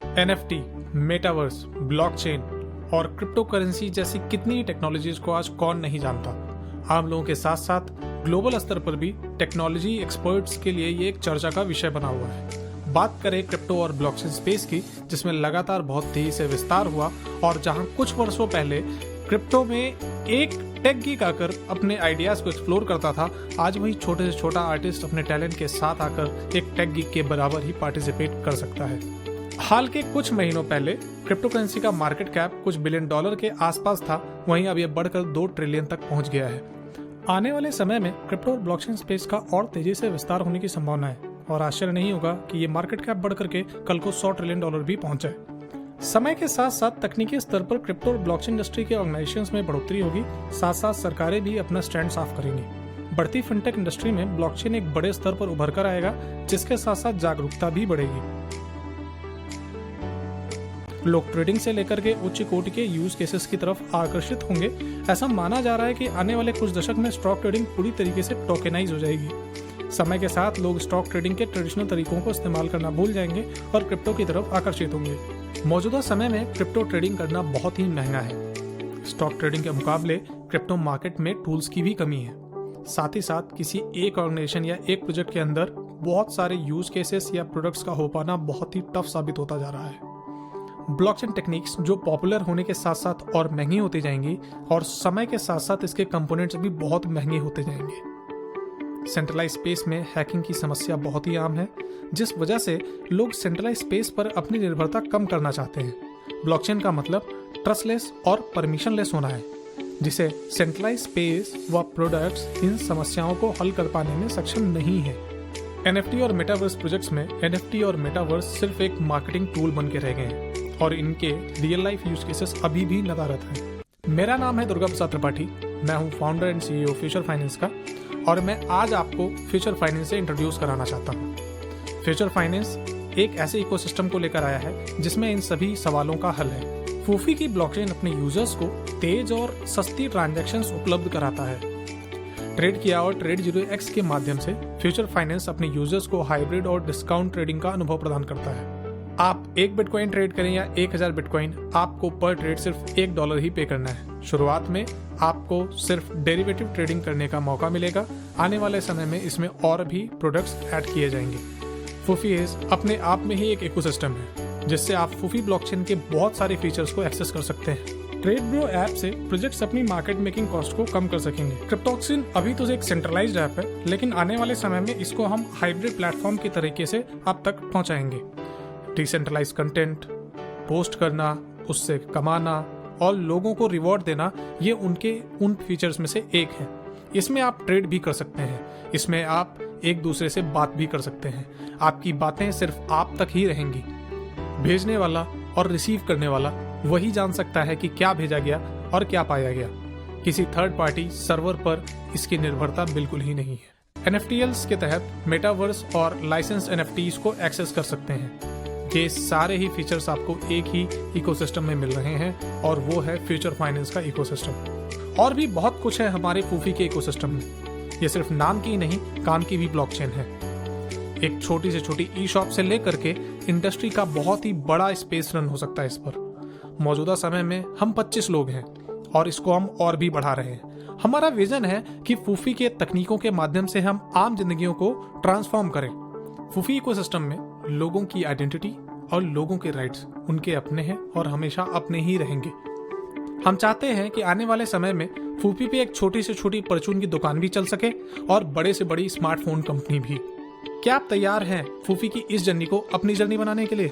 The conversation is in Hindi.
NFT, मेटावर्स, ब्लॉकचेन और क्रिप्टो करेंसी जैसी कितनी ही टेक्नोलॉजीज को आज कौन नहीं जानता। आम लोगों के साथ साथ ग्लोबल स्तर पर भी टेक्नोलॉजी एक्सपर्ट्स के लिए ये एक चर्चा का विषय बना हुआ है। बात करें क्रिप्टो और ब्लॉकचेन स्पेस की, जिसमें लगातार बहुत तेजी से विस्तार हुआ और जहां कुछ वर्षों पहले क्रिप्टो में एक टेक गीक आकर अपने आइडियाज को एक्सप्लोर करता था, आज वही छोटे से छोटा आर्टिस्ट अपने टैलेंट के साथ आकर एक टेक गीक के बराबर ही पार्टिसिपेट कर सकता है। हाल के कुछ महीनों पहले क्रिप्टो करेंसी का मार्केट कैप कुछ बिलियन डॉलर के आसपास था, वहीं अब यह बढ़कर 2 ट्रिलियन तक पहुंच गया है। आने वाले समय में क्रिप्टो और ब्लॉकचेन स्पेस का और तेजी से विस्तार होने की संभावना है और आश्चर्य नहीं होगा कि ये मार्केट कैप बढ़कर के कल को 100 ट्रिलियन डॉलर भी पहुंच जाए। समय के साथ साथ तकनीकी स्तर पर क्रिप्टो और ब्लॉकचेन इंडस्ट्री के ऑर्गेनाइजेशंस में बढ़ोतरी होगी, साथ साथ सरकारें भी अपना स्टैंड साफ करेंगी। बढ़ती फिनटेक इंडस्ट्री में ब्लॉकचेन एक बड़े स्तर पर उभर कर आएगा, जिसके साथ साथ जागरूकता भी बढ़ेगी। लोग ट्रेडिंग से लेकर के उच्च कोटि के यूज केसेस की तरफ आकर्षित होंगे। ऐसा माना जा रहा है कि आने वाले कुछ दशक में स्टॉक ट्रेडिंग पूरी तरीके से टोकेनाइज हो जाएगी। समय के साथ लोग स्टॉक ट्रेडिंग के ट्रेडिशनल तरीकों को इस्तेमाल करना भूल जाएंगे और क्रिप्टो की तरफ आकर्षित होंगे। मौजूदा समय में क्रिप्टो ट्रेडिंग करना बहुत ही महंगा है। स्टॉक ट्रेडिंग के मुकाबले क्रिप्टो मार्केट में टूल्स की भी कमी है। साथ ही साथ किसी एक ऑर्गेनाइजेशन या एक प्रोजेक्ट के अंदर बहुत सारे यूज केसेस या प्रोडक्ट्स का हो पाना बहुत ही टफ साबित होता जा रहा है। ब्लॉकचेन टेक्निक्स जो पॉपुलर होने के साथ साथ और महंगी होती जाएंगी और समय के साथ साथ इसके कंपोनेंट्स भी बहुत महंगे होते जाएंगे। सेंट्रलाइज स्पेस में हैकिंग की समस्या बहुत ही आम है, जिस वजह से लोग सेंट्रलाइज स्पेस पर अपनी निर्भरता कम करना चाहते हैं। ब्लॉकचेन का मतलब ट्रस्टलेस और परमिशनलेस होना है, जिसे सेंट्रलाइज स्पेस व प्रोडक्ट्स इन समस्याओं को हल कर पाने में सक्षम नहीं है। NFT और मेटावर्स प्रोजेक्ट्स में NFT और मेटावर्स सिर्फ एक मार्केटिंग टूल बन के रह गए हैं और इनके रियल लाइफ यूज केसेस अभी भी नदारत हैं। मेरा नाम है दुर्गा प्रसाद त्रिपाठी, मैं हूं founder and CEO future finance का और मैं आज आपको फ्यूचर फाइनेंस से इंट्रोड्यूस कराना चाहता हूं। फ्यूचर फाइनेंस एक ऐसे इकोसिस्टम को लेकर आया है जिसमें इन सभी सवालों का हल है। फूफी की ब्लॉकचेन अपने यूजर्स को तेज और सस्ती ट्रांजैक्शंस उपलब्ध कराता है। ट्रेड किया और ट्रेड 0x के माध्यम से फ्यूचर फाइनेंस अपने यूजर्स को हाइब्रिड और डिस्काउंट ट्रेडिंग का अनुभव प्रदान करता है। आप 1 बिटकॉइन ट्रेड करें या 1000 बिटकॉइन, आपको पर ट्रेड सिर्फ $1 ही पे करना है। शुरुआत में आपको सिर्फ डेरिवेटिव ट्रेडिंग करने का मौका मिलेगा। आने वाले समय में इसमें और भी प्रोडक्ट्स ऐड किए जाएंगे। फूफीज अपने आप में ही एक इकोसिस्टम है, जिससे आप फूफी ब्लॉकचेन के बहुत सारे फीचर्स को एक्सेस कर सकते हैं। ट्रेड ब्रो ऐप से प्रोजेक्ट्स अपनी मार्केट मेकिंग कॉस्ट को कम कर सकेंगे। क्रिप्टोक्सिन अभी तो एक सेंट्रलाइज्ड ऐप है, लेकिन आने वाले समय में इसको हम हाइब्रिड प्लेटफॉर्म के तरीके से आप तक पहुंचाएंगे। डिसेंट्रलाइज कंटेंट पोस्ट करना, उससे कमाना और लोगों को रिवॉर्ड देना, ये उन फीचर्स में से एक है। इसमें आप ट्रेड भी कर सकते हैं, इसमें आप एक दूसरे से बात भी कर सकते हैं। आपकी बातें सिर्फ आप तक ही रहेंगी। भेजने वाला और रिसीव करने वाला वही जान सकता है कि क्या भेजा गया और क्या पाया गया। किसी थर्ड पार्टी सर्वर पर इसकी निर्भरता बिल्कुल ही नहीं है। NFTs के तहत मेटावर्स और लाइसेंस्ड NFTs को एक्सेस कर सकते हैं। ये सारे ही फीचर्स आपको एक ही इकोसिस्टम में मिल रहे हैं और वो है फ्यूचर फाइनेंस का इकोसिस्टम। और भी बहुत कुछ है हमारे फूफी के इकोसिस्टम में। ये सिर्फ नाम की नहीं, काम की भी ब्लॉकचेन है। एक छोटी से छोटी ई शॉप से लेकर के इंडस्ट्री का बहुत ही बड़ा स्पेस रन हो सकता है इस पर। मौजूदा समय में हम 25 लोग हैं और इसको हम और भी बढ़ा रहे हैं। हमारा विजन है कि फूफी के तकनीकों के माध्यम से हम आम जिंदगियों को ट्रांसफॉर्म करें। फूफी इकोसिस्टम में लोगों की आइडेंटिटी और लोगों के राइट्स उनके अपने हैं और हमेशा अपने ही रहेंगे। हम चाहते हैं कि आने वाले समय में फूफी पे एक छोटी से छोटी परचून की दुकान भी चल सके और बड़े से बड़ी स्मार्टफोन कंपनी भी। क्या आप तैयार हैं फूफी की इस जर्नी को अपनी जर्नी बनाने के लिए?